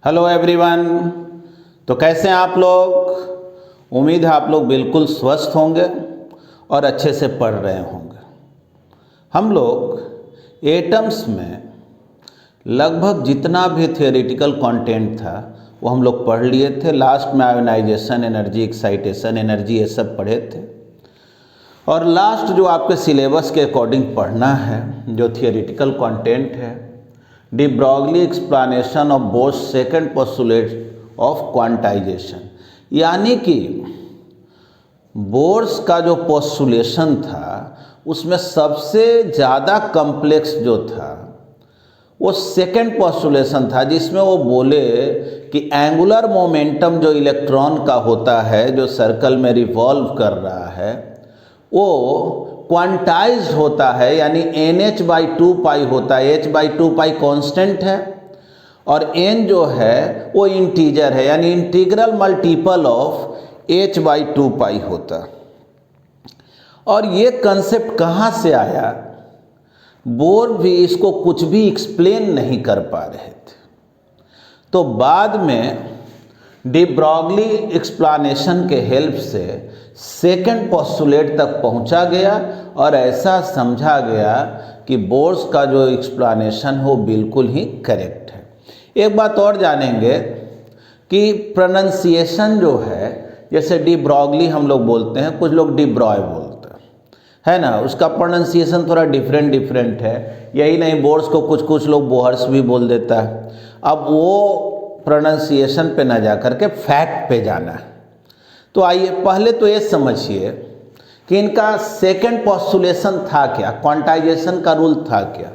Hello everyone. तो कैसे हैं आप लोग? उम्मीद है आप लोग बिल्कुल स्वस्थ होंगे और अच्छे से पढ़ रहे होंगे। हम लोग एटम्स में लगभग जितना भी थियोरेटिकल कंटेंट था वो हम लोग पढ़ लिए थे। लास्ट में आयोनाइजेशन एनर्जी, एक्साइटेशन एनर्जी, ये सब पढ़े थे। और लास्ट जो आपके सिलेबस के अकॉर्डिंग पढ़ना है, जो थियोरेटिकल कंटेंट है, de Broglie explanation of bourse second postulate of quantization, यानी कि बोर्स का जो पोस्टुलेशन था उसमें सबसे ज़्यादा कॉम्प्लेक्स जो था वो सेकंड पोस्टुलेशन था, जिसमें वो बोले कि एंगुलर मोमेंटम जो इलेक्ट्रॉन का होता है, जो सर्कल में रिवॉल्व कर रहा है, वो क्वांटाइज्ड होता है, यानी NH/2π होता है। H/2π कांस्टेंट है और n जो है वो इंटीजर है, यानी इंटीग्रल मल्टीपल ऑफ H/2π होता। और ये कंसेप्ट कहाँ से आया? बोर भी इसको कुछ भी एक्सप्लेन नहीं कर पा रहे थे। तो बाद में डी ब्रॉगली एक्सप्लेनेशन के हेल्प से सेकंड पोस्टुलेट तक पहुंचा गया और ऐसा समझा गया कि बोर्स का जो एक्सप्लेनेशन हो बिल्कुल ही करेक्ट है। एक बात और जानेंगे कि प्रोनंसिएशन जो है, जैसे डी ब्रॉगली हम लोग बोलते हैं, कुछ लोग डी ब्रॉय बोलते हैं, है ना। उसका प्रोनंसिएशन थोड़ा डिफरेंट है। यही नहीं, बोर्स को कुछ कुछ लोग बोहर्स भी बोल देता है। अब वो प्रोनंसिएशन पे ना जा करके फैक्ट पे जाना है। तो आइए पहले तो ये समझिए कि इनका सेकंड पोस्टुलेशन था क्या, क्वांटाइजेशन का रूल था क्या।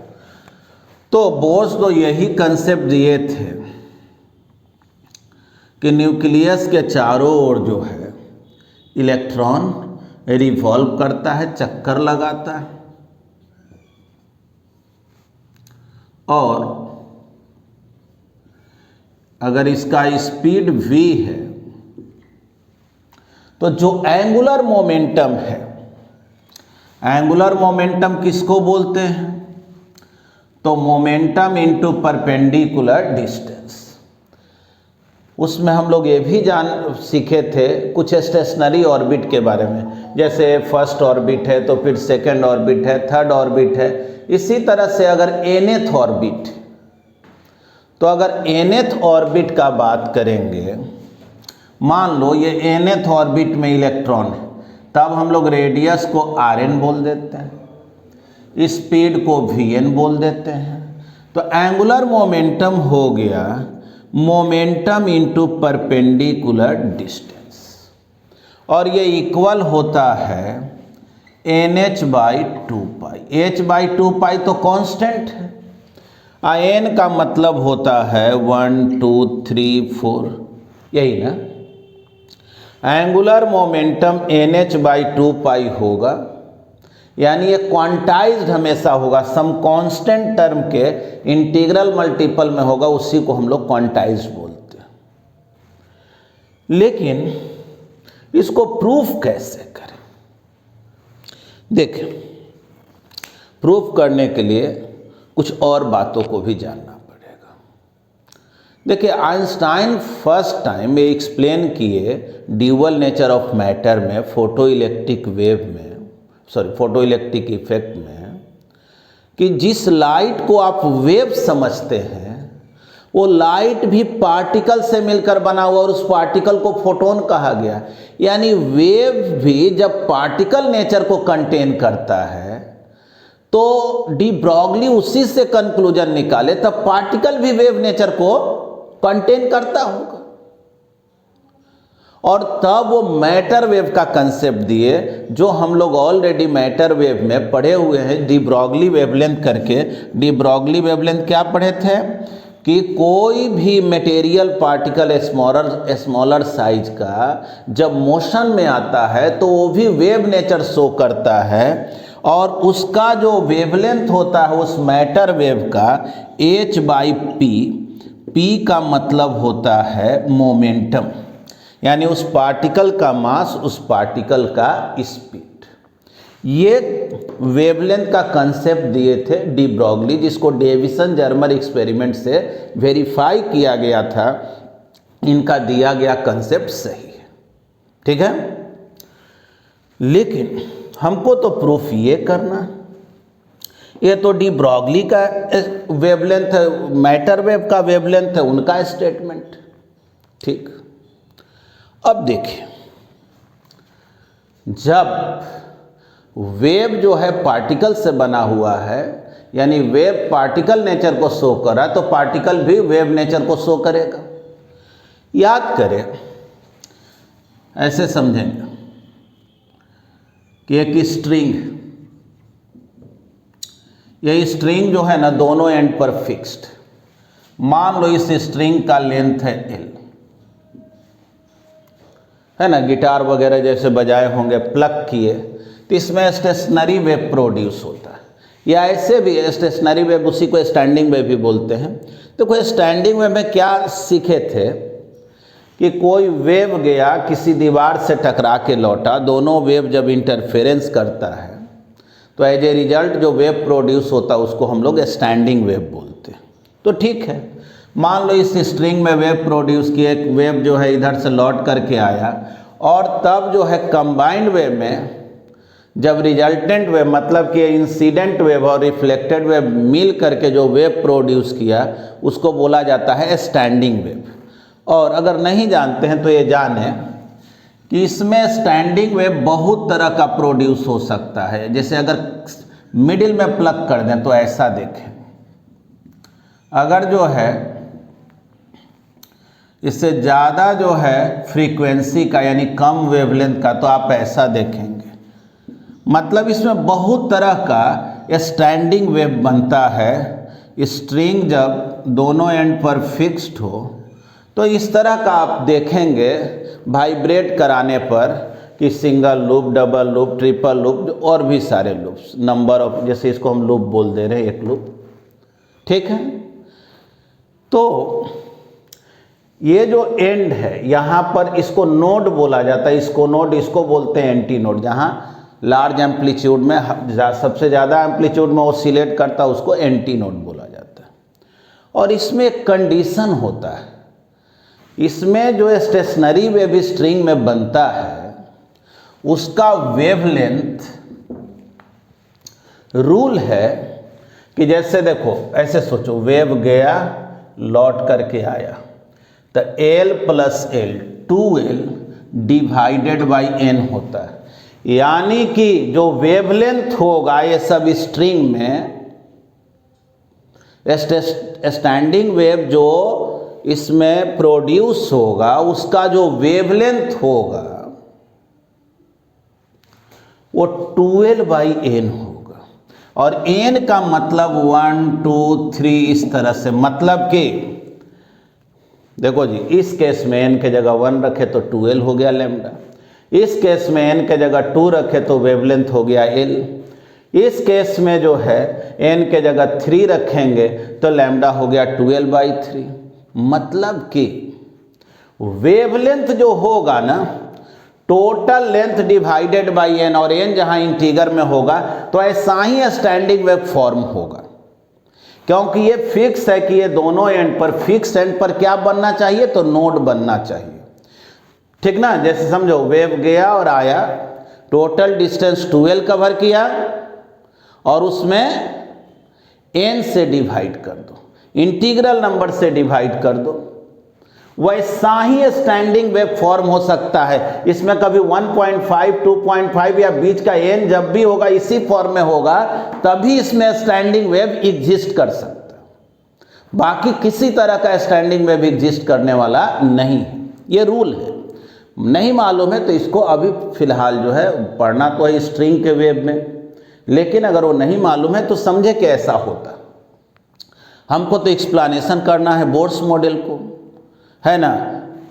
तो बोर्स तो यही कंसेप्ट दिए थे कि न्यूक्लियस के चारों ओर जो है इलेक्ट्रॉन रिवॉल्व करता है, चक्कर लगाता है, और अगर इसका स्पीड v है तो जो एंगुलर मोमेंटम है, एंगुलर मोमेंटम किसको बोलते हैं? तो मोमेंटम इनटू परपेंडिकुलर डिस्टेंस। उसमें हम लोग ये भी सीखे थे कुछ स्टेशनरी ऑर्बिट के बारे में, जैसे फर्स्ट ऑर्बिट है तो फिर सेकंड ऑर्बिट है, थर्ड ऑर्बिट है। इसी तरह से अगर nth ऑर्बिट, तो अगर nth ऑर्बिट का बात करेंगे, मान लो ये nth ऑर्बिट में इलेक्ट्रॉन है, तब हम लोग रेडियस को Rn बोल देते हैं, स्पीड को Vn बोल देते हैं। तो एंगुलर मोमेंटम हो गया मोमेंटम इनटू परपेंडिकुलर डिस्टेंस, और ये इक्वल होता है NH/2π। H/2π तो कांस्टेंट है, n का मतलब होता है 1 2 3 4, यही ना। एंगुलर मोमेंटम NH/2π होगा, यानी ये क्वांटाइज्ड हमेशा होगा, सम कांस्टेंट टर्म के इंटीग्रल मल्टीपल में होगा, उसी को हम लोग क्वांटाइज्ड बोलते हैं। लेकिन इसको प्रूफ कैसे करें? देखें, प्रूफ करने के लिए कुछ और बातों को भी जानना पड़ेगा। देखिए, आइंस्टाइन फर्स्ट टाइम ये एक्सप्लेन किए ड्यूअल नेचर ऑफ मैटर में, फोटो इलेक्ट्रिक इफेक्ट में, कि जिस लाइट को आप वेव समझते हैं वो लाइट भी पार्टिकल से मिलकर बना हुआ, और उस पार्टिकल को फोटोन कहा गया। यानी वेव भी जब पार्टिकल नेचर को कंटेन करता है तो डी ब्रॉगली उसी से कंक्लूजन निकाले, तब पार्टिकल भी वेव नेचर को कंटेन करता होगा, और तब वो मैटर वेव का कंसेप्ट दिए, जो हम लोग ऑलरेडी मैटर वेव में पढ़े हुए हैं, डी ब्रॉगली वेवलेंथ करके। डी ब्रॉगली वेवलेंथ क्या पढ़े थे? कि कोई भी मटेरियल पार्टिकल स्मॉलर साइज का जब मोशन में आता है तो वो भी वेव नेचर शो करता है, और उसका जो वेवलेंथ होता है उस मैटर वेव का H/p, p का मतलब होता है मोमेंटम, यानी उस पार्टिकल का मास, उस पार्टिकल का स्पीड। ये वेवलेंथ का कंसेप्ट दिए थे डी ब्रॉगली, जिसको डेविसन जर्मर एक्सपेरिमेंट से वेरीफाई किया गया था। इनका दिया गया कंसेप्ट सही है, ठीक है। लेकिन हमको तो प्रूफ ये करना है, ये तो डी ब्रॉगली का वेवलेंथ है, मैटर वेव का वेवलेंथ है, उनका स्टेटमेंट, ठीक। अब देखिए, जब वेव जो है पार्टिकल से बना हुआ है, यानी वेव पार्टिकल नेचर को शो कर रहा है, तो पार्टिकल भी वेव नेचर को शो करेगा। याद करें, ऐसे समझेंगे कि एक स्ट्रिंग, ये स्ट्रिंग जो है ना दोनों एंड पर फिक्स्ड, मान लो इस स्ट्रिंग का लेंथ है L, है ना। गिटार वगैरह जैसे बजाए होंगे, प्लग किए तो इसमें स्टेशनरी वेव प्रोड्यूस होता है, या ऐसे भी स्टेशनरी वेव, उसी को स्टैंडिंग वेव भी बोलते हैं। तो कोई स्टैंडिंग वेव में क्या सीखे थे कि कोई वेव गया किसी दीवार से टकरा के लौटा, दोनों वेव जब इंटरफेरेंस करता है तो एज ए रिजल्ट जो वेव प्रोड्यूस होता है उसको हम लोग स्टैंडिंग वेव बोलते हैं। तो ठीक है, मान लो इस स्ट्रिंग में वेव प्रोड्यूस की, एक वेव जो है इधर से लौट करके आया, और तब जो है कंबाइंड वेव में जब रिजल्टेंट वेव, मतलब कि इंसिडेंट वेव और रिफ्लेक्टेड वेव मिल करके जो वेव प्रोड्यूस किया, उसको बोला जाता है स्टैंडिंग वेव। और अगर नहीं जानते हैं तो ये जाने कि इसमें स्टैंडिंग वेव बहुत तरह का प्रोड्यूस हो सकता है। जैसे अगर मिडिल में प्लग कर दें तो ऐसा देखें, अगर जो है इससे ज़्यादा जो है फ्रीक्वेंसी का, यानी कम वेवलेंथ का, तो आप ऐसा देखेंगे। मतलब इसमें बहुत तरह का स्टैंडिंग वेव बनता है। स्ट्रिंग जब दोनों एंड पर फिक्स्ड हो तो इस तरह का आप देखेंगे वाइब्रेट कराने पर कि single loop, double loop, triple loop और भी सारे लूप्स, नंबर ऑफ, जैसे इसको हम लूप बोल दे रहे हैं, एक लूप, ठीक है। तो ये जो एंड है यहाँ पर, इसको नोड बोला जाता है, इसको नोड, इसको बोलते हैं एंटी नोड। जहाँ लार्ज एम्पलीट्यूड में सबसे ज़्यादा एम्पलीट्यूड में ऑसिलेट करता है उसको एंटी नोड बोला जाता है। और इसमें एक कंडीशन होता है, इसमें जो स्टेशनरी वेव स्ट्रिंग में बनता है उसका वेवलेंथ, रूल है कि जैसे देखो, ऐसे सोचो, वेव गया लौट करके आया, तो L plus L 2L divided by N होता है। यानी कि जो वेवलेंथ होगा ये सब स्ट्रिंग में, स्टैंडिंग वेव जो इसमें प्रोड्यूस होगा उसका जो वेवलेंथ होगा वो 2L बाई N होगा। और N का मतलब 1 2 3 इस तरह से, मतलब कि देखो जी, इस केस में n के जगह 1 रखे तो 2L हो गया लैम्डा, इस केस में n के जगह 2 रखे तो वेवलेंथ हो गया L, इस केस में जो है n के जगह 3 रखेंगे तो लैम्डा हो गया 2L बाई 3। मतलब कि वेवलेंथ जो होगा ना, total length divided by n, और n जहां इंटीगर में होगा तो ऐसा ही स्टैंडिंग वेव फॉर्म होगा, क्योंकि ये फिक्स है कि ये दोनों एंड पर, फिक्स एंड पर क्या बनना चाहिए, तो नोड बनना चाहिए, ठीक ना। जैसे समझो, वेव गया और आया, टोटल डिस्टेंस 2L कवर किया और उसमें n से डिवाइड कर दो, इंटीग्रल नंबर से डिवाइड कर दो, वैसा ही स्टैंडिंग वेव फॉर्म हो सकता है। इसमें कभी 1.5 2.5 या बीच का n जब भी होगा इसी फॉर्म में होगा, तभी इसमें स्टैंडिंग वेव एग्जिस्ट कर सकता है। बाकी किसी तरह का स्टैंडिंग वेव एग्जिस्ट करने वाला नहीं है, ये रूल है। नहीं मालूम है तो इसको अभी फिलहाल जो है पढ़ना तो है स्ट्रिंग के वेव में, लेकिन अगर वो नहीं मालूम है तो समझे कि ऐसा होता। हमको तो एक्सप्लेनेशन करना है बोर्स मॉडल को, है ना,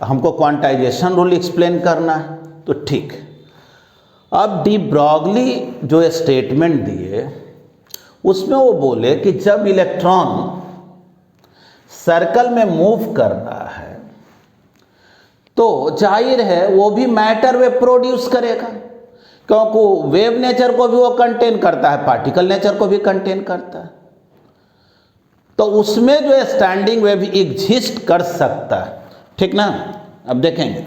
हमको क्वांटाइजेशन रूल एक्सप्लेन करना है, तो ठीक। अब डी ब्रॉगली जो स्टेटमेंट दिए उसमें वो बोले कि जब इलेक्ट्रॉन सर्कल में मूव कर रहा है तो जाहिर है वो भी मैटर वेव प्रोड्यूस करेगा, क्योंकि वेव नेचर को भी वो कंटेन करता है, पार्टिकल नेचर को भी कंटेन करता है। तो उसमें जो है स्टैंडिंग वेव एग्जिस्ट कर सकता है, ठीक ना। अब देखेंगे,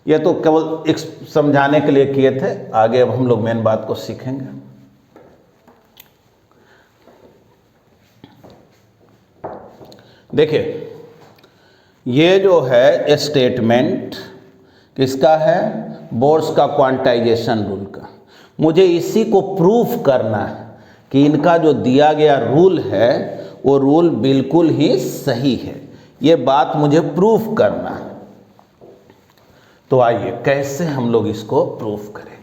ये तो केवल एक समझाने के लिए किए थे, आगे अब हम लोग मेन बात को सीखेंगे। देखिए, ये जो है स्टेटमेंट किसका है, बोर्स का क्वांटाइजेशन रूल का। मुझे इसी को प्रूफ करना है कि इनका जो दिया गया रूल है वो रूल बिल्कुल ही सही है, ये बात मुझे प्रूफ करना है। तो आइए कैसे हम लोग इसको प्रूफ करेंगे।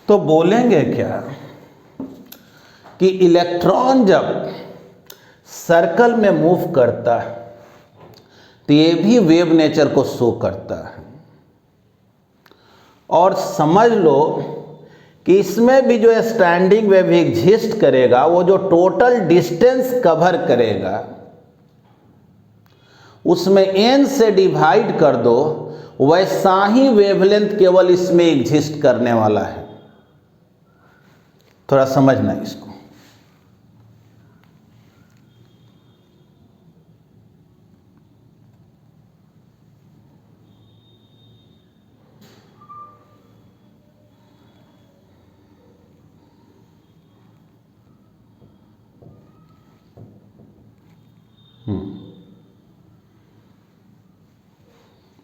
तो बोलेंगे क्या कि इलेक्ट्रॉन जब सर्कल में मूव करता है तो ये भी वेव नेचर को शो करता है, और समझ लो कि इसमें भी जो स्टैंडिंग वेव एग्जिस्ट करेगा, वो जो टोटल डिस्टेंस कवर करेगा उसमें n से डिवाइड कर दो, वैसा ही वेवलेंथ केवल इसमें एग्जिस्ट करने वाला है। थोड़ा समझना इसको।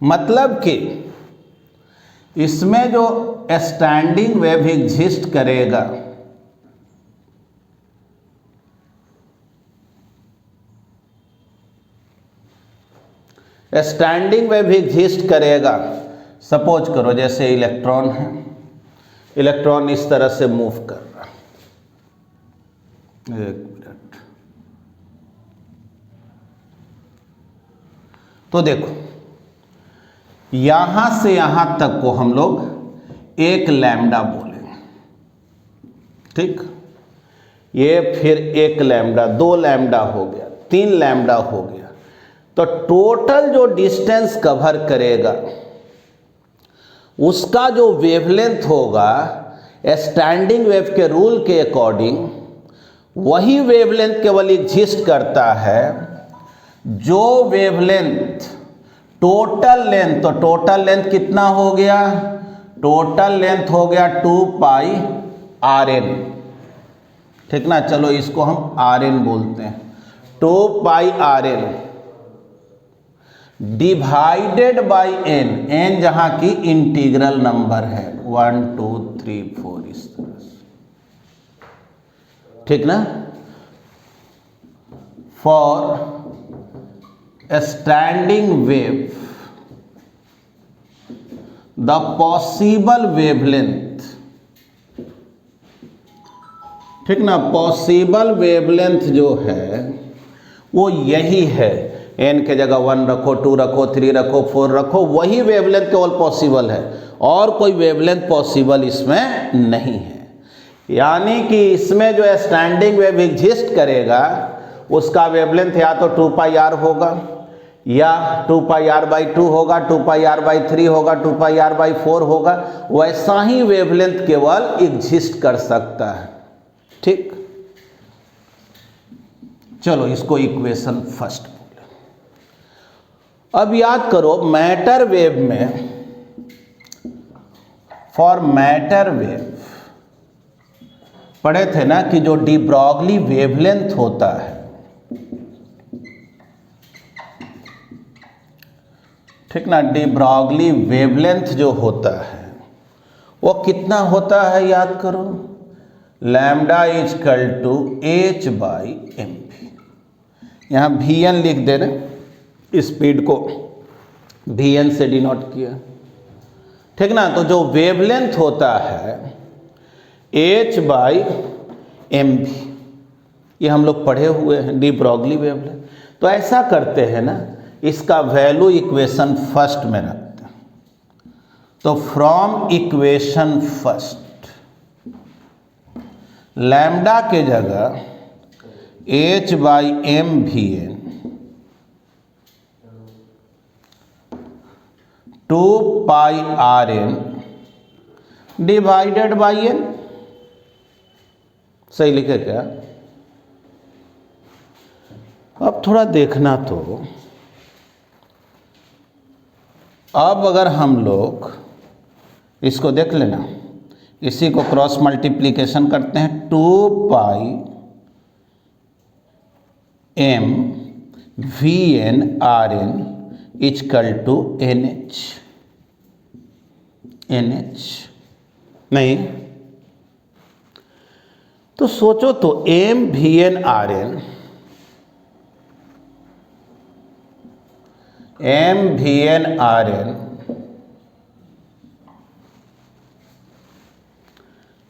मतलब कि इसमें जो स्टैंडिंग वेव एग्जिस्ट करेगा, स्टैंडिंग वेव एग्जिस्ट करेगा, सपोज करो जैसे इलेक्ट्रॉन है, इलेक्ट्रॉन इस तरह से मूव कर रहा, एक मिनट। तो देखो, यहां से यहां तक को हम लोग एक लैम्डा बोलेंगे, ठीक। ये फिर एक लैम्डा, 2 लैम्डा हो गया, 3 लैम्डा हो गया। तो टोटल जो डिस्टेंस कवर करेगा उसका जो वेवलेंथ होगा स्टैंडिंग वेव के रूल के अकॉर्डिंग, वही वेवलेंथ केवल एग्जिस्ट करता है जो वेवलेंथ टोटल लेंथ, तो टोटल लेंथ कितना हो गया, टोटल लेंथ हो गया 2 पाई RN, ठीक ना। चलो इसको हम RN बोलते हैं, 2 पाई RN डिवाइडेड बाई n जहां की इंटीग्रल नंबर है 1 2 3 4 इस तरह से, ठीक ना। For standing wave the possible wavelength, ठीक ना, पॉसिबल वेवलेंथ जो है वो यही है। n के जगह 1 रखो, 2 रखो, 3 रखो, 4 रखो, वही वेवलेंथ केवल पॉसिबल है, और कोई वेवलेंथ पॉसिबल इसमें नहीं है। यानी कि इसमें जो स्टैंडिंग वेव एग्जिस्ट करेगा उसका वेवलेंथ या तो 2 पाई r होगा, या 2 पाई r/2 होगा, 2 पाई r/3 होगा, 2 पाई r/4 होगा। वैसा ही वेवलेंथ केवल एग्जिस्ट कर सकता है, ठीक। चलो इसको इक्वेशन फर्स्ट बोले। अब याद करो, मैटर वेव में, फॉर मैटर वेव पढ़े थे ना कि जो डी ब्रॉगली वेवलेंथ होता है, ठीक ना, डी ब्रॉगली वेवलेंथ जो होता है वो कितना होता है, याद करो, lambda is equal to h/mv। यहाँ Vn लिख दे रहे, स्पीड को Vn से डिनोट किया, ठीक ना। तो जो वेवलेंथ होता है h/mv, ये हम लोग पढ़े हुए हैं, डी ब्रॉगली वेवलेंथ। तो ऐसा करते हैं ना, इसका वैल्यू इक्वेशन फर्स्ट में रखते हैं। तो फ्रॉम इक्वेशन फर्स्ट लैम्डा के जगह h/mvn 2πRn divided by n। सही लिखे क्या? अब थोड़ा देखना तो, अब अगर हम लोग इसको देख लेना, इसी को क्रॉस मल्टीप्लिकेशन करते हैं, 2π m Vn Rn equal to NH नहीं तो सोचो तो m Vn Rn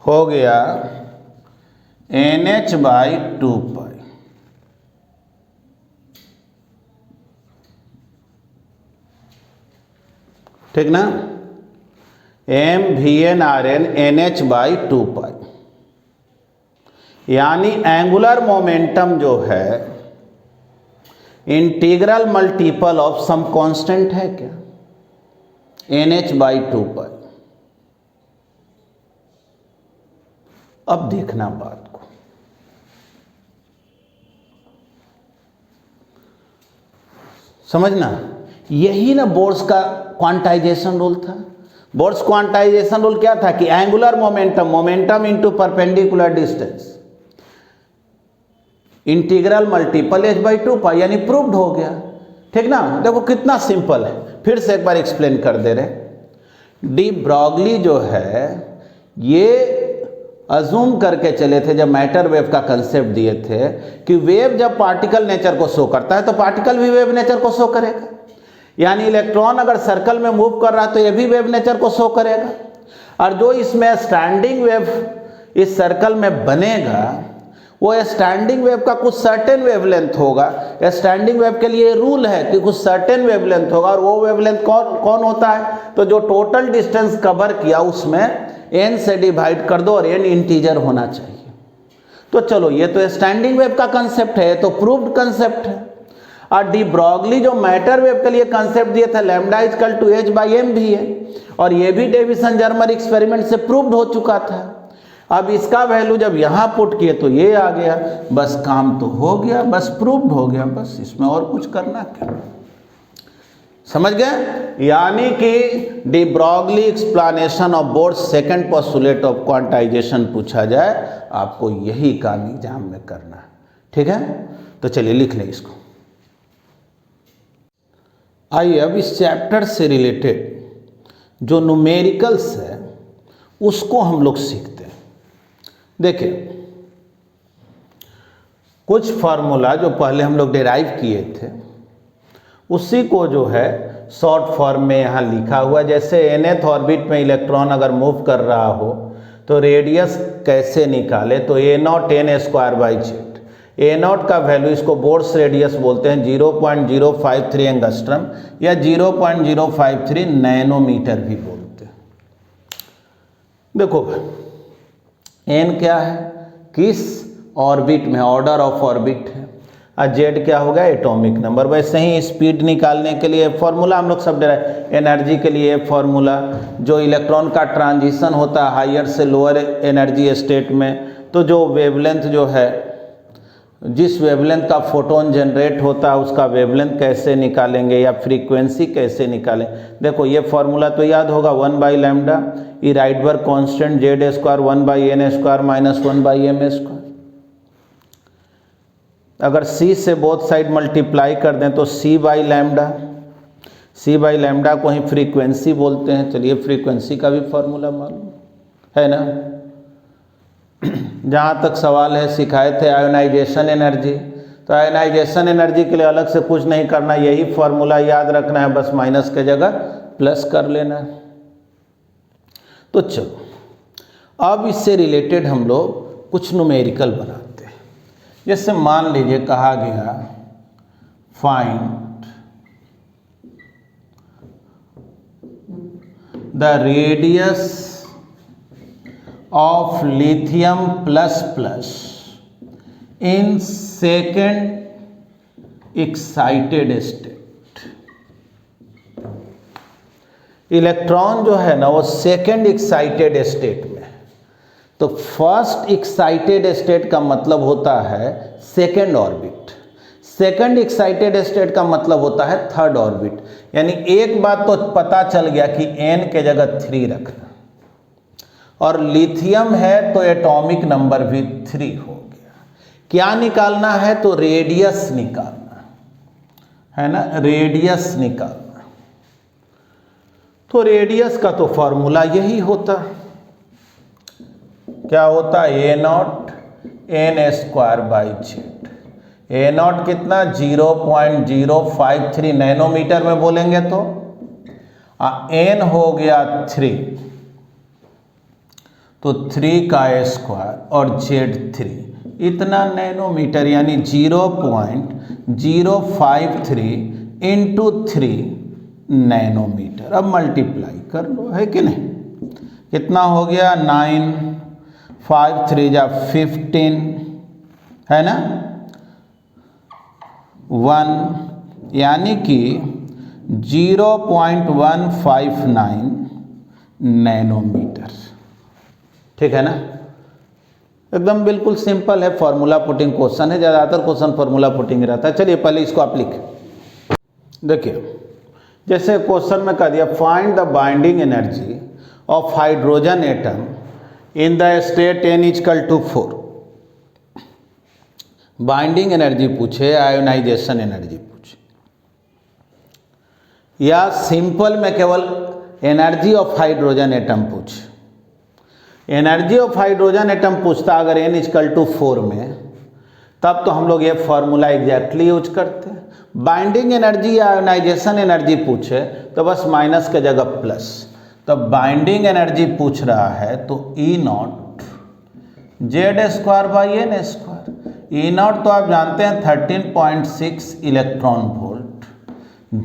हो गया NH बाई 2π। ठीक ना? m Vn Rn NH by 2π, यानी एंगुलर मोमेंटम जो है integral multiple of some constant है क्या? NH by 2π। अब देखना बात को, समझना, यही ना बोर्ड्स का क्वांटाइजेशन रूल था। बोर्ड्स क्वांटाइजेशन रूल क्या था कि angular momentum into perpendicular distance integral multiple h by 2π, यानी प्रूव्ड हो गया। ठीक ना? देखो कितना सिंपल है, फिर से एक बार एक्सप्लेन कर दे रहे। डी ब्रॉगली जो है ये अजूम करके चले थे जब मैटर वेव का कंसेप्ट दिए थे कि वेव जब पार्टिकल नेचर को शो करता है तो पार्टिकल भी वेव नेचर को शो करेगा, यानी इलेक्ट्रॉन अगर सर्कल में मूव कर रहा है तो ये भी वेव नेचर को शो करेगा। और जो इसमें स्टैंडिंग वेव इस सर्कल में बनेगा वो स्टैंडिंग वेव का कुछ सर्टेन वेवलेंथ होगा। स्टैंडिंग वेव के लिए रूल है कि कुछ सर्टेन वेवलेंथ होगा, और वो वेवलेंथ कौन होता है? तो जो टोटल डिस्टेंस कवर किया उसमें n से डिवाइड कर दो और n इंटीजर होना चाहिए। तो चलो ये तो स्टैंडिंग वेव का कंसेप्ट है, तो प्रूव्ड कंसेप्ट है। और डी ब्रॉगली जो मैटर वेव के लिए कंसेप्ट दिए थे lambda equal to h by m भी है, और ये भी डेविसन जर्मर एक्सपेरिमेंट से प्रूव्ड हो चुका था। अब इसका वैल्यू जब यहाँ पुट किए तो ये आ गया, बस काम तो हो गया, बस प्रूव्ड हो गया, बस इसमें और कुछ करना क्या? समझ गए? यानी कि de Broglie explanation of boards second postulate of quantization पूछा जाए, आपको यही काम एग्जाम में करना है। ठीक है, तो चलिए लिख लें इसको। आइए अब इस चैप्टर से रिलेटेड जो न्यूमेरिकल्स है उसको हम लोग सीखते हैं। देखिए कुछ फार्मूला जो पहले हम लोग डिराइव किए थे उसी को जो है शॉर्ट फॉर्म में यहाँ लिखा हुआ, जैसे nth ऑर्बिट में इलेक्ट्रॉन अगर मूव कर रहा हो तो रेडियस कैसे निकाले, तो a0 n square by Z. a0 का वैल्यू, इसको बोर्ड्स रेडियस बोलते हैं, 0.053 एंगस्ट्रम या 0.053 नैनोमीटर भी बोलते हैं। देखो n क्या है, किस ऑर्बिट में, ऑर्डर ऑफ ऑर्बिट है, और जेड क्या होगा, एटॉमिक नंबर। वैसे ही स्पीड निकालने के लिए फॉर्मूला हम लोग सब दे रहे हैं, एनर्जी के लिए फॉर्मूला, जो इलेक्ट्रॉन का ट्रांजिशन होता है हायर से लोअर एनर्जी स्टेट में, तो जो वेवलेंथ जो है, जिस वेवलेंथ का फोटोन जनरेट होता है उसका वेवलेंथ कैसे निकालेंगे या फ्रीक्वेंसी कैसे निकालें। देखो ये फॉर्मूला तो याद होगा, 1 बाई लैम्डा ई Rydberg constant Z square 1 by n square minus 1 by m square. अगर c से बोथ साइड मल्टीप्लाई कर दें तो c बाई लैम्डा को ही फ्रीक्वेंसी बोलते हैं। चलिए फ्रीक्वेंसी का भी फॉर्मूला मालूम है ना। जहाँ तक सवाल है, सिखाए थे आयोनाइजेशन एनर्जी, तो आयोनाइजेशन एनर्जी के लिए अलग से कुछ नहीं करना, यही फॉर्मूला याद रखना है, बस माइनस के जगह प्लस कर लेना है। तो चलो अब इससे रिलेटेड हम लोग कुछ न्यूमेरिकल बनाते हैं। जैसे मान लीजिए कहा गया find the radius of lithium plus plus in second excited state। Electron जो है ना वो सेकेंड एक्साइटेड स्टेट में है। तो फर्स्ट एक्साइटेड स्टेट का मतलब होता है second orbit, second excited state का मतलब होता है थर्ड ऑर्बिट। यानी एक बात तो पता चल गया कि n के जगह 3 रखना, और लिथियम है तो एटॉमिक नंबर भी 3 हो गया। क्या निकालना है? तो रेडियस निकालना है ना, रेडियस निकालना। तो रेडियस का तो फॉर्मूला यही होता, क्या होता है? A nought n square by Z. A nought कितना? 0.053 नैनोमीटर में बोलेंगे तो एन हो गया 3, तो 3 का स्क्वायर और जेड 3 इतना नैनोमीटर, यानी 0.053 इंटू 3 नैनोमीटर। अब मल्टीप्लाई कर लो, है कि नहीं? कितना हो गया? 9, 5 3 जा 15, है ना, 1, यानी कि 0.159 नैनोमीटर। ठीक है ना? एकदम बिल्कुल सिंपल है, फॉर्मूला पुटिंग क्वेश्चन है, ज़्यादातर क्वेश्चन फॉर्मूला पुटिंग रहता है। चलिए पहले इसको आप लिखें। देखिए जैसे क्वेश्चन में कह दिया find the binding energy of hydrogen atom in the state n = 4। Binding energy पूछे, आयोनाइजेशन एनर्जी पूछे, या सिंपल में केवल एनर्जी ऑफ हाइड्रोजन एटम पूछे। एनर्जी ऑफ हाइड्रोजन एटम पूछता अगर n = 4 में, तब तो हम लोग ये फॉर्मूला एग्जैक्टली यूज करते हैं। बाइंडिंग एनर्जी या आयोनाइजेशन एनर्जी पूछे तो बस माइनस के जगह प्लस। तो बाइंडिंग एनर्जी पूछ रहा है तो E not Z² by N²। E not तो आप जानते हैं 13.6 इलेक्ट्रॉन वोल्ट।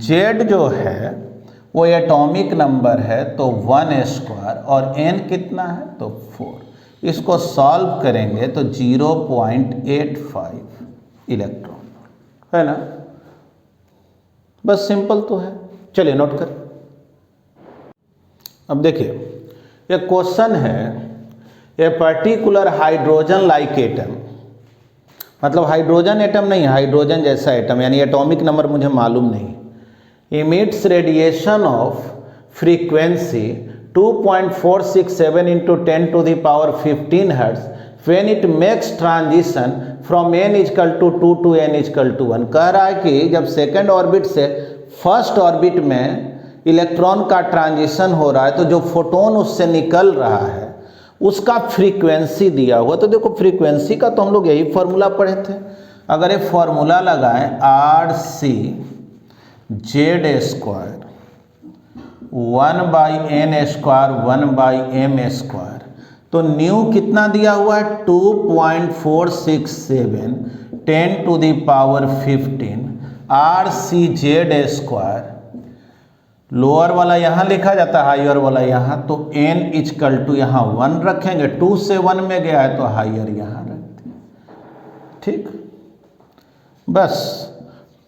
Z जो है वो एटॉमिक नंबर है तो 1² और N कितना है? तो 4। इसको सॉल्व करेंगे तो 0.85 इलेक्ट्रॉन, है ना? बस सिंपल तो है। चलिए नोट करें। अब देखिए ये क्वेश्चन है, a particular hydrogen like atom, मतलब हाइड्रोजन एटम नहीं, हाइड्रोजन जैसा एटम, यानी एटॉमिक नंबर मुझे मालूम नहीं, emits radiation of frequency 2.467 into 10 to the power 15 hertz when it makes transition from n = 2 to n = 1। कह रहा है कि जब सेकेंड ऑर्बिट से फर्स्ट ऑर्बिट में इलेक्ट्रॉन का ट्रांजिशन हो रहा है तो जो फोटोन उससे निकल रहा है उसका फ्रीक्वेंसी दिया हुआ। तो देखो फ्रीक्वेंसी का तो हम लोग यही फॉर्मूला पढ़े थे। अगर ये फॉर्मूला लगाएं RC Z² 1/n² 1/m², तो न्यू कितना दिया हुआ है? 2.467 10 to the power 15 RCZ²। Lower वाला यहाँ लिखा जाता है, हायर वाला यहाँ, तो n = यहाँ 1 रखेंगे, 2 से 1 में गया है तो हायर यहाँ रखते हैं। ठीक, बस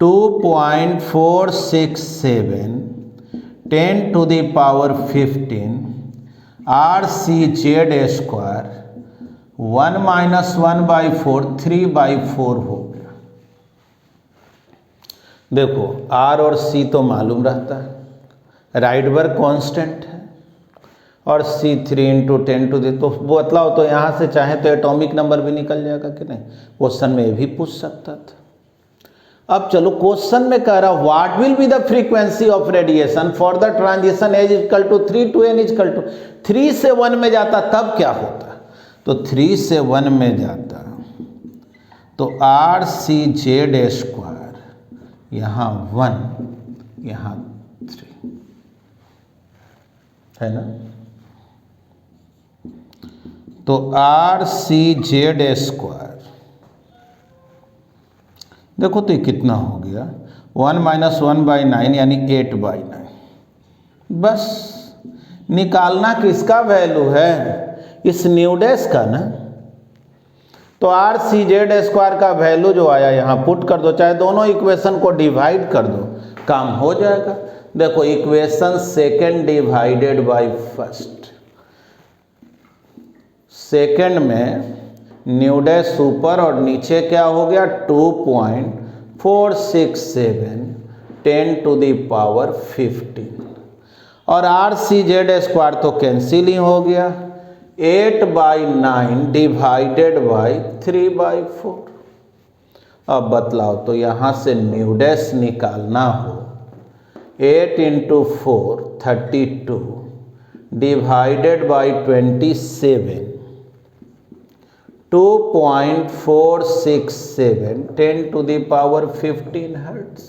2.467 10 to the power 15 RCZ² 1 - 1/4 3/4 हो गया। देखो R और C तो मालूम रहता है, राइडबर्ग कांस्टेंट है, और C3 × 10 to the, तो बतलाओ तो यहाँ से चाहे तो एटॉमिक नंबर भी निकल जाएगा कि नहीं? क्वेश्चन में ये भी पूछ सकता था। अब चलो क्वेश्चन में कह रहा what will be the frequency of radiation for the transition as equal to 3 to n = 3 से 1 में जाता तब क्या होता? तो 3 से 1 में जाता तो RCZ² यहाँ 1 यहाँ 3, है ना? तो RCZ² देखो तो ये कितना हो गया? 1 - 1/9 यानी 8/9। बस निकालना किसका वैल्यू है? इस न्यूडेस का ना। तो RCZ² का वैल्यू जो आया यहाँ पुट कर दो, चाहे दोनों इक्वेशन को डिवाइड कर दो, काम हो जाएगा। देखो equation second divided by first, second में न्यू डैश ऊपर और नीचे क्या हो गया 2.467 10⁻15 और RCZ² तो कैंसिल ही हो गया 8/9 डिवाइडेड बाई 3/4। अब बतलाओ तो यहाँ से न्यू डैश निकालना हो 8 × 4 32 डिवाइडेड बाई 27 2.467 10⁻15 हर्ट्ज।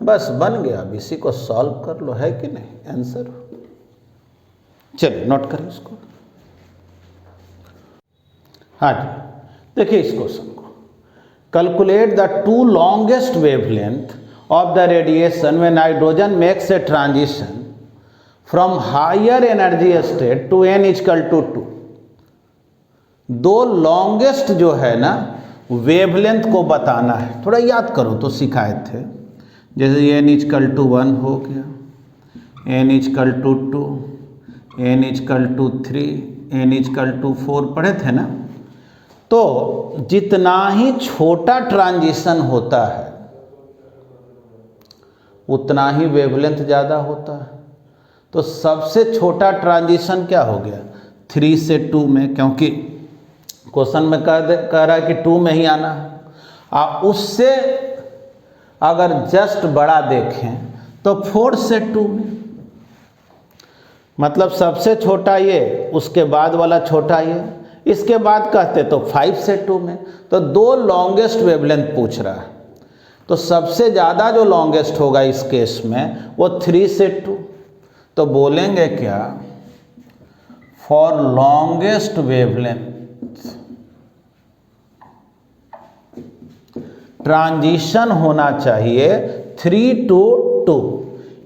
बस बन गया। अब इसी को सॉल्व कर लो, है कि नहीं आंसर। चलिए नोट करें इसको। हाँ जी, देखिए इस क्वेश्चन को। Calculate the 2 longest wavelength of the radiation when hydrogen makes a transition from higher energy state to n = 2। दो लॉन्गेस्ट जो है ना वेवलेंथ को बताना है। थोड़ा याद करो तो सिखाए थे, जैसे n = 1 हो गया, n = 2, n = 3, n = 4 पढ़े थे ना। तो जितना ही छोटा ट्रांजिशन होता है उतना ही वेवलेंथ ज़्यादा होता है। तो सबसे छोटा ट्रांजिशन क्या हो गया 3 से 2 में, क्योंकि क्वेश्चन में कह रहा है कि 2 में ही आना है। उससे अगर जस्ट बड़ा देखें तो 4 से 2 में, मतलब सबसे छोटा ये, उसके बाद वाला छोटा ये, इसके बाद कहते तो 5 से 2 में। तो दो लॉन्गेस्ट वेवलेंथ पूछ रहा है, तो सबसे ज़्यादा जो लॉन्गेस्ट होगा इस केस में वो 3 से 2। तो बोलेंगे क्या, फॉर लॉन्गेस्ट वेवलेंथ ट्रांजिशन होना चाहिए 3 to 2,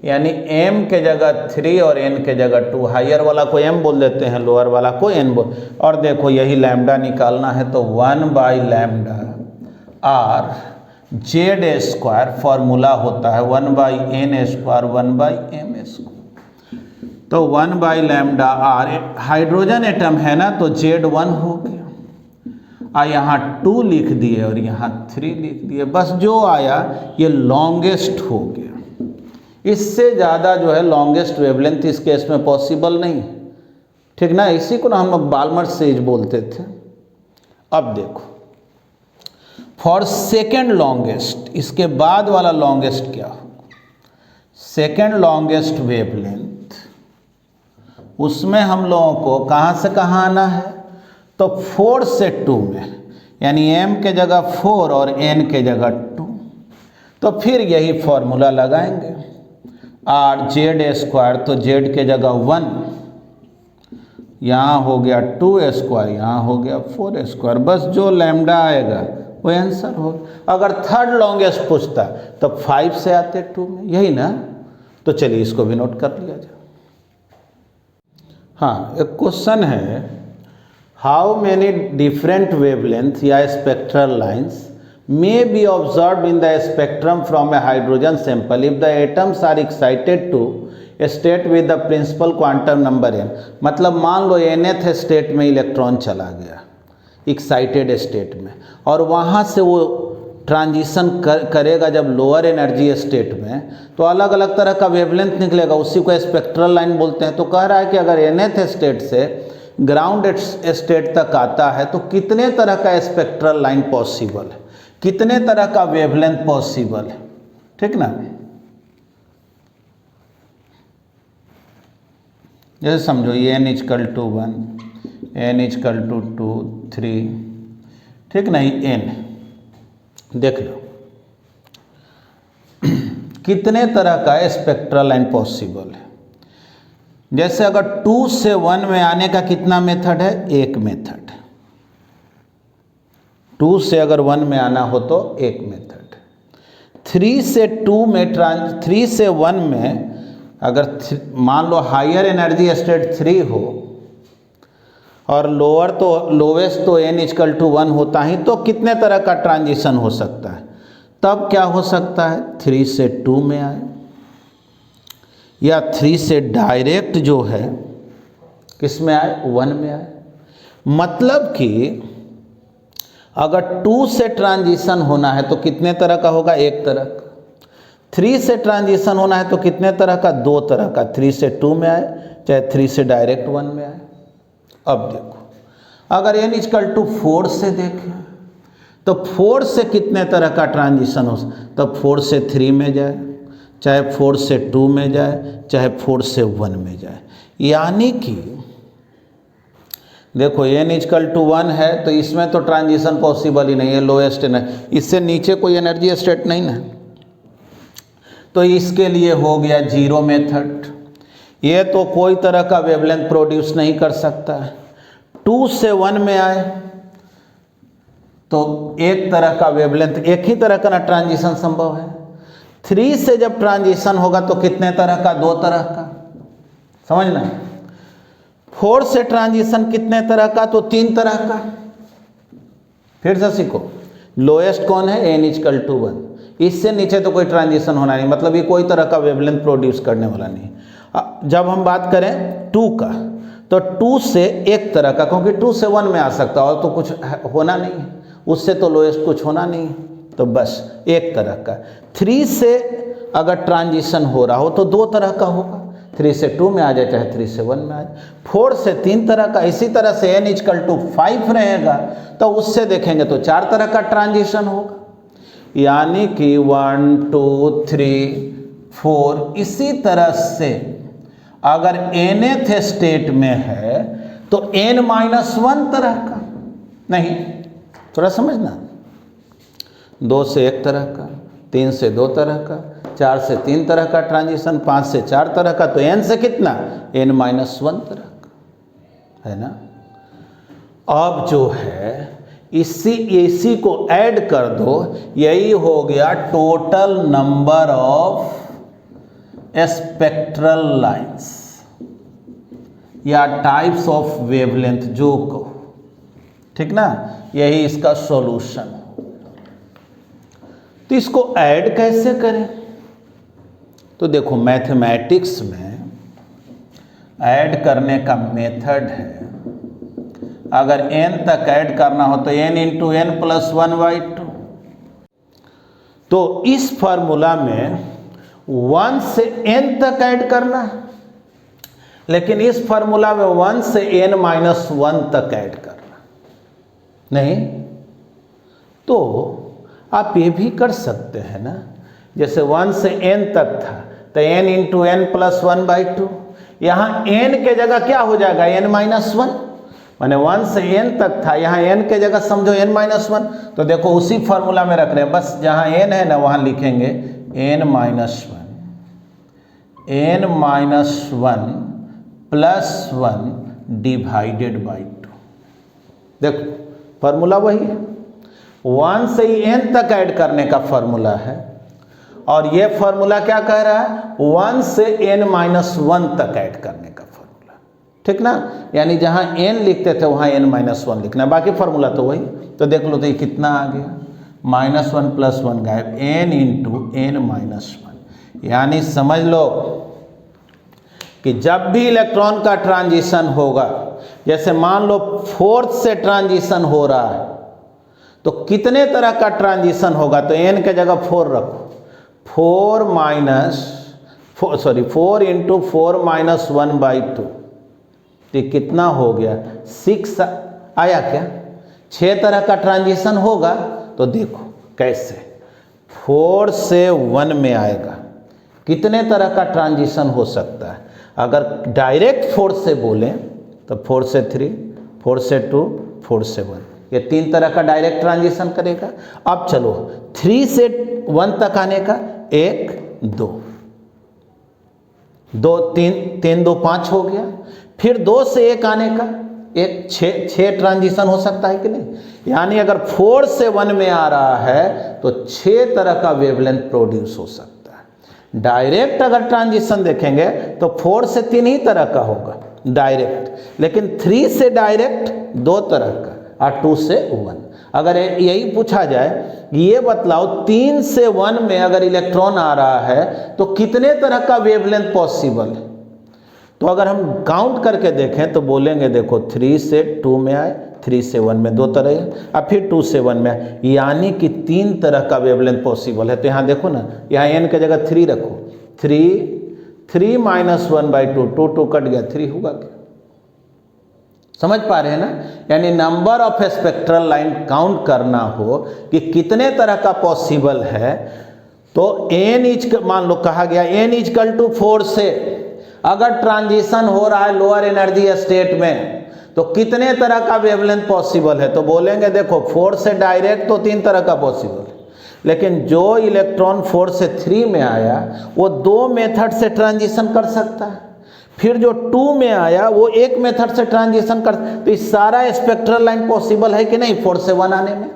यानी m के जगह 3 और n के जगह 2। हायर वाला को m बोल देते हैं, लोअर वाला को n बोल। और देखो यही लैम्डा निकालना है तो 1/λ RZ² फॉर्मूला होता है 1/n² 1/m²। तो 1/λ R हाइड्रोजन एटम है ना, तो Z1 हो गया। यहाँ 2 लिख दिए और यहाँ 3 लिख दिए, बस जो आया ये लॉन्गेस्ट हो गया। इससे ज़्यादा जो है लॉन्गेस्ट वेवलेंथ इस केस में पॉसिबल नहीं, ठीक ना। इसी को ना हम बाल्मर सेज बोलते थे। अब देखो फॉर सेकेंड लॉन्गेस्ट, इसके बाद वाला लॉन्गेस्ट क्या होगा, सेकेंड लॉन्गेस्ट वेवलेंथ, उसमें हम लोगों को कहाँ से कहाँ आना है, तो 4 से 2 में, यानी m के जगह 4 और n के जगह 2। तो फिर यही फॉर्मूला लगाएंगे RZ², तो z के जगह 1, यहाँ हो गया 2², यहाँ हो गया 4²। बस जो लैम्डा आएगा वो आंसर हो। अगर थर्ड लॉन्गेस्ट पूछता तो 5 से आते 2 में, यही ना। तो चलिए इसको भी नोट कर लिया जाए। हाँ, एक क्वेश्चन है, हाउ मैनी डिफरेंट वेवलेंथ या spectral lines may be observed in the spectrum from a hydrogen sample if the atoms are excited to a state with the principal quantum number n। मतलब मान लो nth state में electron चला गया excited state में, और वहाँ से वो ट्रांजिशन करेगा जब लोअर एनर्जी स्टेट में, तो अलग अलग तरह का वेवलेंथ निकलेगा, उसी को स्पेक्ट्रल लाइन बोलते हैं। तो कह रहा है कि अगर nth स्टेट से ग्राउंड स्टेट तक आता है तो कितने तरह का स्पेक्ट्रल लाइन पॉसिबल है, कितने तरह का वेवलेंथ पॉसिबल है, ठीक ना। जैसे समझो ये n = 1, n = 2, 3, ठीक ना, ये n देख लो कितने तरह का स्पेक्ट्रल लाइन पॉसिबल है। जैसे अगर 2 से 1 में आने का कितना मेथड है, एक मेथड। 2 से अगर 1 में आना हो तो एक मेथड। 3 से 2 में 3 से 1 में अगर मान लो हायर एनर्जी स्टेट 3 हो और लोअर तो लोवेस्ट तो n = 1 होता ही, तो कितने तरह का ट्रांजिशन हो सकता है। तब क्या हो सकता है, 3 से 2 में आए, या 3 से डायरेक्ट जो है किस में आए, 1 में आए। मतलब कि अगर 2 से ट्रांजिशन होना है तो कितने तरह का होगा, एक तरह का। 3 से ट्रांजिशन होना है तो कितने तरह का, 2 तरह का। 3 से 2 में आए, चाहे 3 से डायरेक्ट 1 में आए। अब देखो, अगर n = 4 से देखें तो 4 से कितने तरह का ट्रांजिशन हो, तब 4 से 3 में जाए, चाहे 4 से 2 में जाए, चाहे 4 से 1 में जाए। यानी कि देखो n = 1 है तो इसमें तो ट्रांजिशन पॉसिबल ही नहीं है, लोएस्ट एनर्जी, इससे नीचे कोई एनर्जी स्टेट नहीं ना, तो इसके लिए हो गया 0 मेथड। ये तो कोई तरह का वेवलेंथ प्रोड्यूस नहीं कर सकता है। 2 से 1 में आए तो एक तरह का वेवलेंथ, एक ही तरह का ना ट्रांजिशन संभव है। 3 से जब ट्रांजिशन होगा तो कितने तरह का, 2 तरह का, समझना। 4 से ट्रांजिशन कितने तरह का, तो 3 तरह का। फिर से सीखो, लोएस्ट कौन है, n = 1, इससे नीचे तो कोई ट्रांजिशन होना नहीं, मतलब ये कोई तरह का वेवलेंथ प्रोड्यूस करने वाला नहीं। जब हम बात करें 2 का तो 2 से एक तरह का, क्योंकि 2 से 1 में आ सकता और तो कुछ होना नहीं है, उससे तो लोएस्ट कुछ होना नहीं है, तो बस एक तरह का। 3 से अगर ट्रांजिशन हो रहा हो तो 2 तरह का होगा, 3 से 2 में आ जाए, चाहे 3 से 1 में आ जाए। 4 से 3 तरह का। इसी तरह से n = 5 रहेगा तो उससे देखेंगे तो 4 तरह का ट्रांजिशन होगा। यानी कि 1 2 3 4, इसी तरह से अगर nth स्टेट में है तो n-1 तरह का नहीं, थोड़ा समझना। 2 से 1 तरह का, 3 से 2 तरह का, 4 से 3 तरह का ट्रांजिशन, 5 से 4 तरह का, तो n से कितना, n-1 तरह का, है ना। अब जो है इसी को ऐड कर दो, यही हो गया total number of spectral lines या टाइप्स ऑफ वेवलेंथ जो कहो, ठीक ना, यही इसका सॉल्यूशन। तो इसको ऐड कैसे करें, तो देखो मैथमेटिक्स में ऐड करने का मेथड है, अगर n तक ऐड करना हो तो n × n + 1/2। तो इस फार्मूला में 1 से n तक ऐड करना है, लेकिन इस फार्मूला में 1 से n-1 तक ऐड करना नहीं। तो आप ये भी कर सकते हैं ना, जैसे 1 से n तक था तो n × n + 1/2, यहाँ n के जगह क्या हो जाएगा, n-1, माने 1 से n तक था, यहाँ n के जगह समझो n-1। तो देखो उसी फार्मूला में रख रहे हैं, बस जहाँ n है ना वहाँ लिखेंगे n-1 + 1 /2। देखो फार्मूला वही है, 1 से ही n तक ऐड करने का फार्मूला है, और ये फार्मूला क्या कह रहा है, 1 से n-1 तक ऐड करने का फार्मूला, ठीक ना। यानी जहाँ n लिखते थे वहाँ n-1 लिखना है, बाकी फार्मूला तो वही। तो देख लो तो ये कितना आ गया, -1 + 1 गायब, n × n-1। यानी समझ लो कि जब भी इलेक्ट्रॉन का ट्रांजिशन होगा, जैसे मान लो 4th से ट्रांजिशन हो रहा है तो कितने तरह का ट्रांजिशन होगा, तो n के जगह 4 रखो, 4 × 4-1/2, तो कितना हो गया, 6 आया क्या। 6 तरह का ट्रांजिशन होगा, तो देखो कैसे 4 से 1 में आएगा, कितने तरह का ट्रांजिशन हो सकता है। अगर डायरेक्ट 4 से बोलें तो 4 से 3, 4 से 2, 4 से 1, ये 3 तरह का डायरेक्ट ट्रांजिशन करेगा। अब चलो 3 से 1 तक आने का, 1 2 2 3 2 5 हो गया। फिर 2 से 1 आने का, 1 6 ट्रांजिशन हो सकता है कि नहीं। यानी अगर 4 से 1 में आ रहा है तो 6 तरह का वेवलेंथ प्रोड्यूस हो सकता है। डायरेक्ट अगर ट्रांजिशन देखेंगे तो 4 से 3 ही तरह का होगा डायरेक्ट, लेकिन 3 से डायरेक्ट 2 तरह का, और 2 से 1। अगर यही पूछा जाए ये बतलाओ 3 से 1 में अगर इलेक्ट्रॉन आ रहा है तो कितने तरह का वेवलेंथ पॉसिबल है, तो अगर हम काउंट करके देखें तो बोलेंगे देखो 3 से 2 में आए, 3 से 1 में 2 तरह है, अब फिर 2 से 1 में आए, यानी कि 3 तरह का वेवलेंथ पॉसिबल है। तो यहाँ देखो ना, यहाँ n की जगह 3 रखो, 3 माइनस 1/2, 2 कट गया, 3 होगा क्या? समझ पा रहे हैं ना? यानी number of spectral line count करना हो कि कितने तरह का पॉसिबल है, तो n इज, मान लो कहा गया n इजकल टू 4 से अगर ट्रांजिशन हो रहा है लोअर एनर्जी स्टेट में तो कितने तरह का वेवलेंथ पॉसिबल है, तो बोलेंगे देखो 4 से डायरेक्ट तो 3 तरह का पॉसिबल है, लेकिन जो इलेक्ट्रॉन 4 से 3 में आया वो 2 मेथड से ट्रांजिशन कर सकता है, फिर जो 2 में आया वो एक मेथड से ट्रांजिशन कर, तो इस सारा स्पेक्ट्रल लाइन पॉसिबल है कि नहीं 4 से 1 आने में।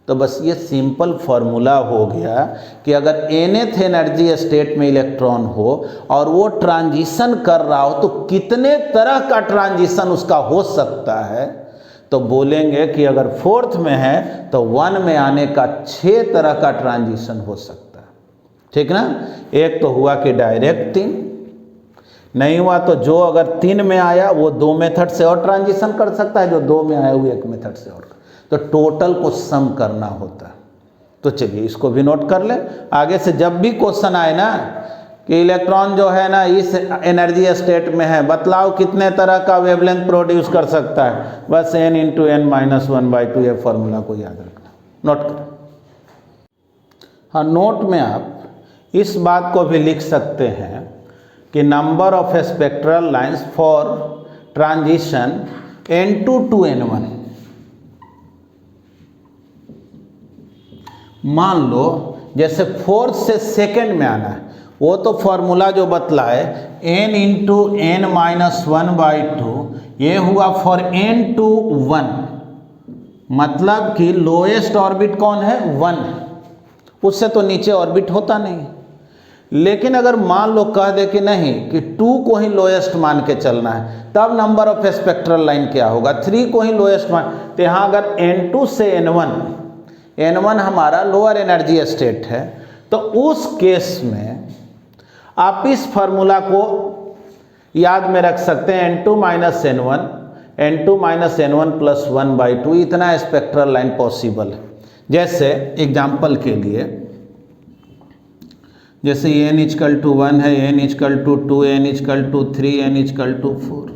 तो बस ये सिंपल फॉर्मूला हो गया कि अगर nth एनर्जी स्टेट में इलेक्ट्रॉन हो और वो ट्रांजिशन कर रहा हो तो कितने तरह का ट्रांजिशन उसका हो सकता है, तो बोलेंगे कि अगर 4th में है तो 1 में आने का 6 तरह का ट्रांजिशन हो सकता है। ठीक ना? एक तो हुआ कि डायरेक्ट 3, नहीं हुआ तो जो अगर 3 में आया वो 2 मेथड से और ट्रांजिशन कर सकता है, जो 2 में आया वो 1 मेथड से और, तो टोटल को सम करना होता है। तो चलिए इसको भी नोट कर ले, आगे से जब भी क्वेश्चन आए ना कि इलेक्ट्रॉन जो है ना इस एनर्जी स्टेट में है, बतलाओ कितने तरह का वेवलेंथ प्रोड्यूस कर सकता है, बस n इंटू n माइनस 1/2 ये फॉर्मूला को याद रखना, नोट करें। हाँ, नोट में आप इस बात को भी लिख सकते हैं कि number of spectral lines for transition n2 to n1। मान लो जैसे 4th से 2nd में आना है, वो तो फॉर्मूला जो बतलाए n इंटू n माइनस 1/2, ये हुआ फॉर n to 1, मतलब कि लोएस्ट ऑर्बिट कौन है 1, उससे तो नीचे ऑर्बिट होता नहीं। लेकिन अगर मान लो कह दे कि नहीं कि 2 को ही लोएस्ट मान के चलना है, तब नंबर ऑफ स्पेक्ट्रल लाइन क्या होगा, 3 को ही लोएस्ट मान, तो यहाँ अगर n2 से n1 हमारा लोअर एनर्जी स्टेट है, तो उस केस में आप इस फार्मूला को याद में रख सकते हैं, n2 माइनस n1 प्लस 1/2, इतना स्पेक्ट्रल लाइन पॉसिबल है। जैसे एग्जाम्पल के लिए, जैसे n इजकल टू 1 है, n equal to 2, n equal to 3, n equal to 4,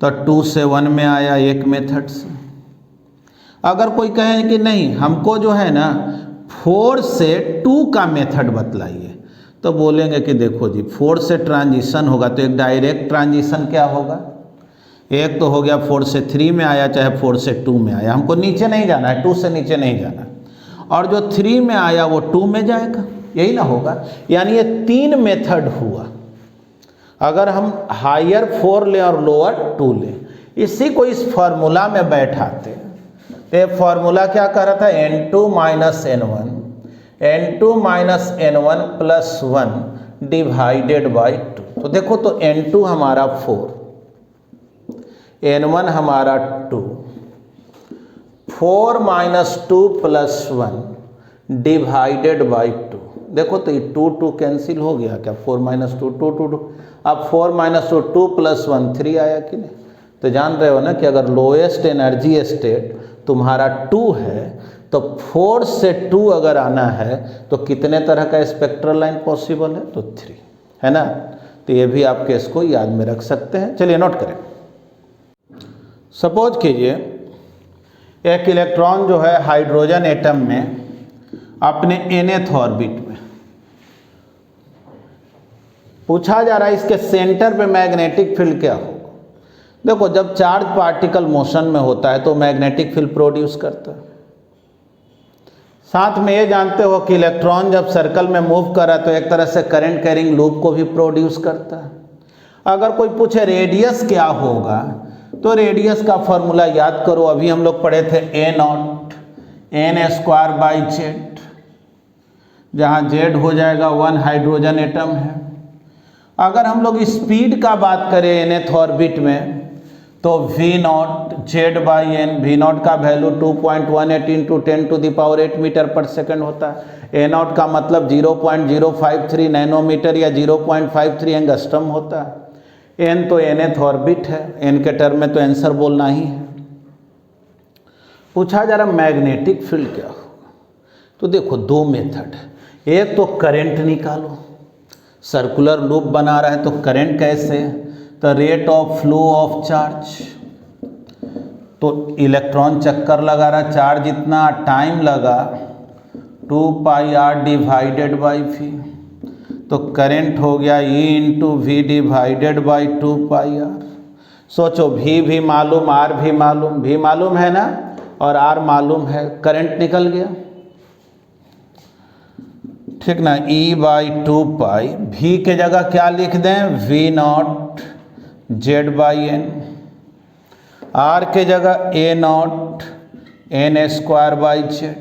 तो 2 से 1 में आया एक मेथड से। अगर कोई कहे कि नहीं हमको जो है ना 4 से 2 का मेथड बतलाइए, तो बोलेंगे कि देखो जी 4 से ट्रांजिशन होगा तो एक डायरेक्ट ट्रांजिशन क्या होगा, एक तो हो गया 4 से 3 में आया चाहे 4 से 2 में आया, हमको नीचे नहीं जाना है, 2 से नीचे नहीं जाना है, और जो 3 में आया वो 2 में जाएगा, यही ना होगा। यानी ये 3 मेथड हुआ। अगर हम हायर 4 लें और लोअर 2 लें, इसी को इस फॉर्मूला में बैठाते, तो ये फॉर्मूला क्या कह रहा था, n2 minus n1 plus 1 divided by 2। तो देखो तो n2 हमारा 4, n1 हमारा 2, 4 माइनस 2 प्लस 1 डिवाइडेड बाई 2। देखो तो ये 2 कैंसिल हो गया क्या, 4 माइनस 2 2, अब 4 माइनस 2 प्लस 1 3 आया कि नहीं। तो जान रहे हो ना कि अगर लोएस्ट एनर्जी स्टेट तुम्हारा 2 है तो 4 से 2 अगर आना है तो कितने तरह का स्पेक्ट्रल लाइन पॉसिबल है, तो 3 है ना। तो ये भी आपके इसको याद में रख सकते हैं। चलिए नोट करें। सपोज कीजिए एक इलेक्ट्रॉन जो है हाइड्रोजन एटम में अपने nth ऑर्बिट में, पूछा जा रहा है इसके सेंटर पे मैग्नेटिक फील्ड क्या होगा। देखो जब चार्ज पार्टिकल मोशन में होता है तो मैग्नेटिक फील्ड प्रोड्यूस करता है। साथ में ये जानते हो कि इलेक्ट्रॉन जब सर्कल में मूव कर रहा है तो एक तरह से करंट कैरिंग लूप को भी प्रोड्यूस करता है। अगर कोई पूछे रेडियस क्या होगा, तो रेडियस का फॉर्मूला याद करो, अभी हम लोग पढ़े थे a0 n²/z, जहाँ z हो जाएगा 1 हाइड्रोजन एटम है। अगर हम लोग स्पीड का बात करें nth ऑर्बिट में, तो V not Z/n, V not का वैल्यू 2.18 इंटू 10⁸ मीटर पर सेकंड होता है। A नॉट का मतलब 0.053 नैनोमीटर या 0.53 एंगस्ट्रम होता है। n तो nth ऑर्बिट है, n के टर्म में तो आंसर बोलना ही है। पूछा जा रहा मैग्नेटिक फील्ड क्या होगा, तो देखो दो मेथड है। एक तो करंट निकालो, सर्कुलर लूप बना रहा है तो करंट कैसे, तो rate of flow of charge, तो इलेक्ट्रॉन चक्कर लगा रहा, चार्ज इतना, टाइम लगा 2πr डिवाइडेड बाई v, तो करंट हो गया E into v divided by 2πr। सोचो V भी मालूम, R भी मालूम, V मालूम है ना और R मालूम है, करंट निकल गया, ठीक ना। E/2π, V के जगह क्या लिख दें, V नॉट Z/n, R के जगह A नॉट n²/z,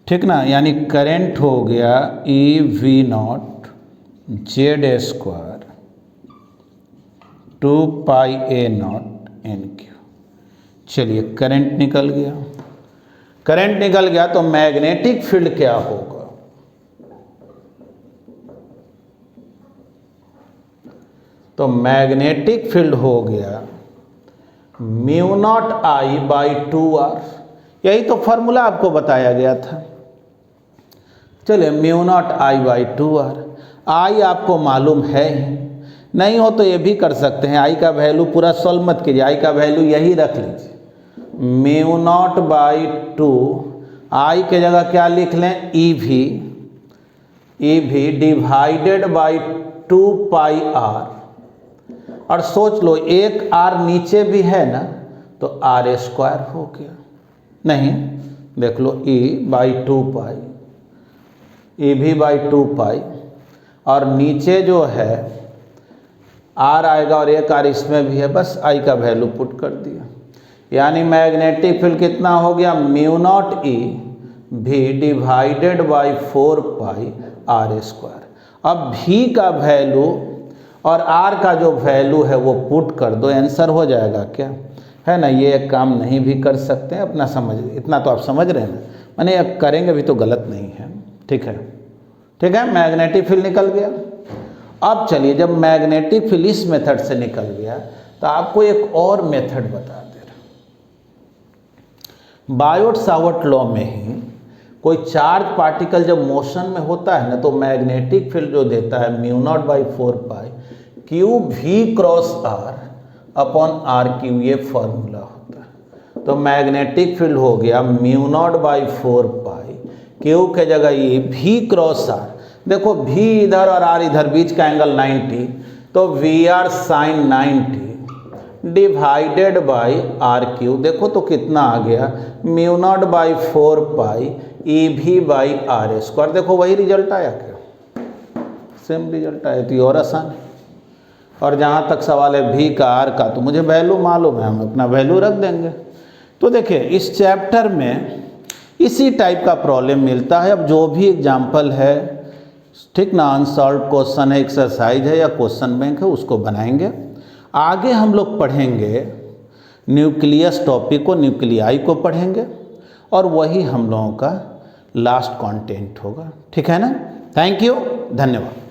ठीक ना। यानी करंट हो गया EV not Z² 2πA not NQ। चलिए करंट निकल गया, करंट निकल गया तो मैग्नेटिक फील्ड क्या होगा, तो मैग्नेटिक फील्ड हो गया μ0I/2r। यही तो फॉर्मूला आपको बताया गया था। चलिए μ0I/2r, I आपको मालूम है ही, नहीं हो तो ये भी कर सकते हैं, I का वैल्यू पूरा सॉल्व मत कीजिए, I का वैल्यू यही रख लीजिए, μ0/2, I के जगह क्या लिख लें, EV डिवाइडेड बाई 2πr, और सोच लो एक R नीचे भी है ना तो R² हो गया, नहीं देख लो E/2π, EV/2π, और नीचे जो है R आएगा और एक R इसमें भी है, बस I का वैल्यू पुट कर दिया। यानी मैग्नेटिक फील्ड कितना हो गया, μ0EV डिवाइडेड बाई 4πr²। अब V का वैल्यू और R का जो वैल्यू है वो पुट कर दो, आंसर हो जाएगा क्या, है ना। ये एक काम नहीं भी कर सकते हैं, अपना समझ, इतना तो आप समझ रहे हैं ना, मैंने अब करेंगे भी तो गलत नहीं है, ठीक है, ठीक है। मैग्नेटिक फील्ड निकल गया। अब चलिए जब मैग्नेटिक फील्ड इस मेथड से निकल गया तो आपको एक और मेथड बता दे रहा। बायोट सावर्ट लॉ में ही कोई चार्ज पार्टिकल जब मोशन में होता है ना तो मैग्नेटिक फील्ड जो देता है μ0/4π Q_V×R अपॉन RQ, ये फॉर्मूला होता है। तो मैग्नेटिक फील्ड हो गया μ0/4π, Q के जगह ये V×R, देखो V इधर और R इधर, बीच का एंगल 90, तो VR sin 90 divided by RQ, देखो तो कितना आ गया, μ0/4π EV/R²। देखो वही रिजल्ट आया क्या, सेम रिजल्ट आया, तो और आसान। और जहाँ तक सवाल है V का R का, तो मुझे वैल्यू मालूम है, हम अपना वैल्यू रख देंगे। तो देखिए इस चैप्टर में इसी टाइप का प्रॉब्लम मिलता है। अब जो भी एग्जाम्पल है, ठीक ना, अनसॉल्व क्वेश्चन है, एक्सरसाइज है या क्वेश्चन बैंक है, उसको बनाएंगे। आगे हम लोग पढ़ेंगे न्यूक्लियस टॉपिक को, न्यूक्लियाई को पढ़ेंगे, और वही हम लोगों का लास्ट कंटेंट होगा, ठीक है ना। थैंक यू, धन्यवाद।